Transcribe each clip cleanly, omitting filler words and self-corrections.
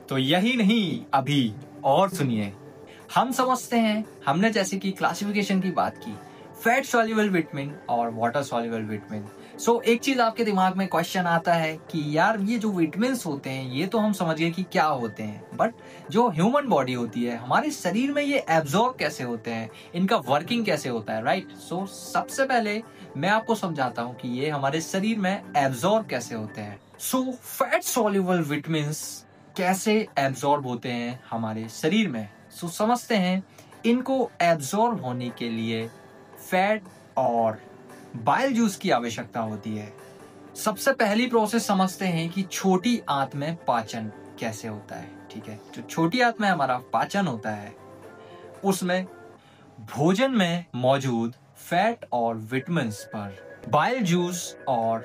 तो यही नहीं, अभी और सुनिए। हम समझते हैं, हमने जैसे कि क्लासिफिकेशन की बात की, फैट सॉल्युबल विटामिन और वाटर सॉल्युबल विटामिन। सो एक चीज आपके दिमाग में क्वेश्चन आता है कि यार ये जो विटामिन्स होते हैं ये तो हम समझ गए कि क्या होते हैं, बट जो ह्यूमन बॉडी होती है, हमारे शरीर में ये एब्जॉर्ब कैसे होते हैं, इनका वर्किंग कैसे होता है, राइट? सो सबसे पहले मैं आपको समझाता हूँ कि ये हमारे शरीर में एब्जॉर्ब कैसे होते हैं। सो फैट सॉल्युबल विटामिन्स कैसे एब्जॉर्ब होते हैं हमारे शरीर में। सो समझते हैं, इनको एब्जॉर्ब होने के लिए फैट और बाइल जूस की आवश्यकता होती है। सबसे पहली प्रोसेस समझते हैं कि छोटी आंत में पाचन कैसे होता है। ठीक है, जो छोटी आंत में हमारा पाचन होता है उसमें भोजन में मौजूद फैट और विटामिन्स पर बाइल जूस और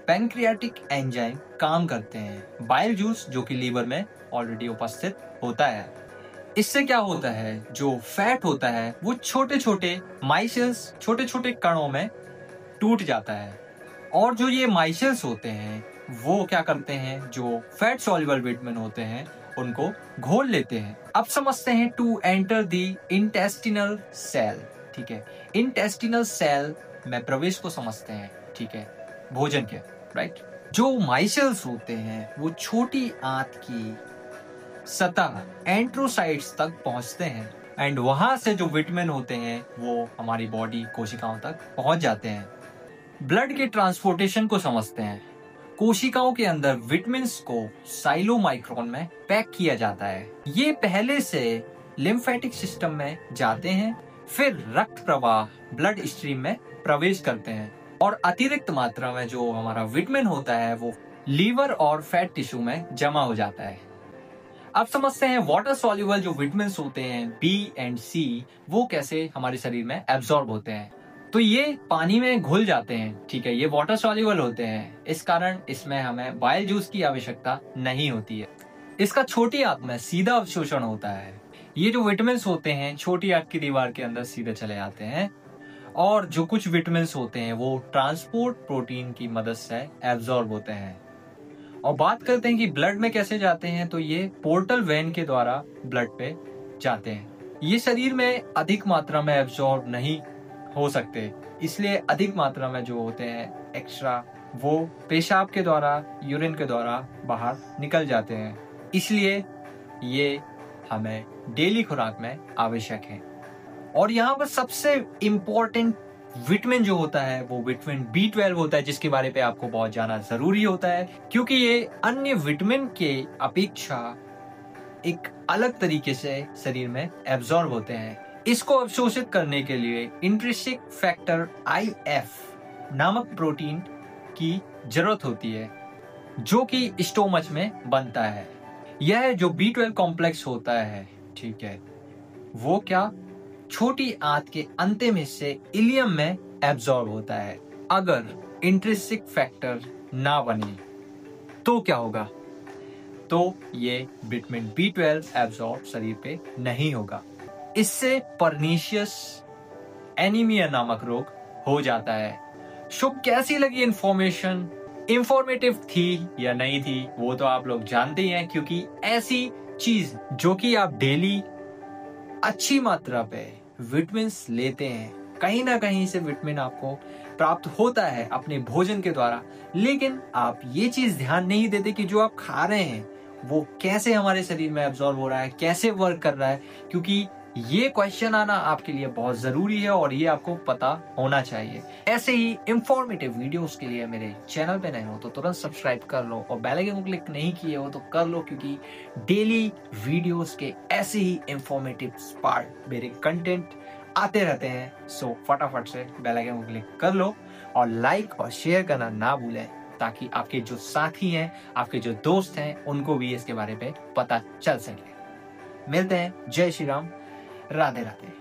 पैंक्रियाटिक एंजाइम काम करते हैं। बाइल जूस जो कि लीवर में ऑलरेडी उपस्थित होता है। इससे क्या होता है, जो फैट होता है वो छोटे छोटे माइसेल्स, छोटे छोटे कणों में टूट जाता है, और जो ये माइसेल्स होते हैं वो क्या करते हैं, जो फैट सॉल्युबल विटामिन होते हैं उनको घोल लेते हैं। अब समझते हैं to enter the intestinal cell. ठीक है, इंटेस्टिनल सेल में प्रवेश को समझते हैं। ठीक है, भोजन के, राइट? जो माइसेल्स होते हैं वो छोटी आंत की सतह एंट्रोसाइट्स तक पहुंचते हैं, एंड वहां से जो विटामिन होते हैं वो हमारी बॉडी कोशिकाओं तक पहुंच जाते हैं। ब्लड के ट्रांसपोर्टेशन को समझते हैं। कोशिकाओं के अंदर विटामिन्स को साइलोमाइक्रोन में पैक किया जाता है। ये पहले से लिम्फेटिक सिस्टम में जाते हैं, फिर रक्त प्रवाह ब्लड स्ट्रीम में प्रवेश करते हैं, और अतिरिक्त मात्रा में जो हमारा विटामिन होता है वो लीवर और फैट टिश्यू में जमा हो जाता है। अब समझते हैं वाटर सॉल्युबल जो विटामिन्स होते हैं बी एंड सी, वो कैसे हमारे शरीर में एब्जॉर्ब होते हैं। तो ये पानी में घुल जाते हैं। ठीक है, ये वाटर सॉल्युबल होते हैं, इस कारण इसमें हमें बाइल जूस की आवश्यकता नहीं होती है। इसका छोटी आंत में सीधा अवशोषण होता है। ये जो विटामिन्स होते हैं छोटी आंत की दीवार के अंदर सीधे चले जाते हैं, और जो कुछ विटामिन्स होते हैं वो ट्रांसपोर्ट प्रोटीन की मदद से एब्जॉर्ब होते हैं। और बात करते हैं कि ब्लड में कैसे जाते हैं, तो ये पोर्टल वेन के द्वारा ब्लड पे जाते हैं। ये शरीर में अधिक मात्रा में एब्जॉर्ब नहीं हो सकते, इसलिए अधिक मात्रा में जो होते हैं एक्स्ट्रा, वो पेशाब के द्वारा, यूरिन के द्वारा बाहर निकल जाते हैं। इसलिए ये हमें डेली खुराक में आवश्यक है। और यहाँ पर सबसे इम्पोर्टेंट विटामिन जो होता है वो विटामिन B12 होता है, जिसके बारे पे आपको बहुत जानना जरूरी होता है, क्योंकि ये अन्य विटामिन के अपेक्षा एक अलग तरीके से शरीर में एब्जॉर्ब होते हैं। इसको अवशोषित करने के लिए इंट्रिंसिक फैक्टर IF नामक प्रोटीन की जरूरत होती है, जो कि स्टोमच में बनता है। यह जो B12 कॉम्प्लेक्स होता है, ठीक है, वो क्या छोटी आंत के अंतिम हिस्से इलियम में एब्जॉर्ब होता है। अगर इंट्रिंसिक फैक्टर ना बने तो क्या होगा, तो ये विटामिन B12 एब्जॉर्ब शरीर पे नहीं होगा। इससे पर्नीशियस एनीमिया नामक रोग हो जाता है। सो कैसी लगी इंफॉर्मेशन? इंफॉर्मेटिव थी या नहीं थी वो तो आप लोग जानते ही हैं, क्योंकि ऐसी चीज जो कि आप डेली अच्छी मात्रा पे विटामिन्स लेते हैं, कहीं ना कहीं से विटामिन आपको प्राप्त होता है अपने भोजन के द्वारा, लेकिन आप ये चीज ध्यान नहीं देते कि जो आप खा रहे हैं वो कैसे हमारे शरीर में एब्जॉर्ब हो रहा है, कैसे वर्क कर रहा है, क्योंकि ये क्वेश्चन आना आपके लिए बहुत जरूरी है और ये आपको पता होना चाहिए। ऐसे ही इंफॉर्मेटिव वीडियोस के लिए मेरे चैनल पे नए हो तो तुरंत सब्सक्राइब कर लो, और बेल आइकन को क्लिक नहीं किए हो तो कर लो, क्योंकि डेली वीडियोस के ऐसे ही इंफॉर्मेटिव पार्ट मेरे कंटेंट आते रहते हैं। सो फटाफट से बेल आइकन को क्लिक कर लो और लाइक और शेयर करना ना भूलें, ताकि आपके जो साथी हैं, आपके जो दोस्त हैं, उनको भी इसके बारे में पता चल सके। मिलते हैं। जय श्री राम, राधे राधे।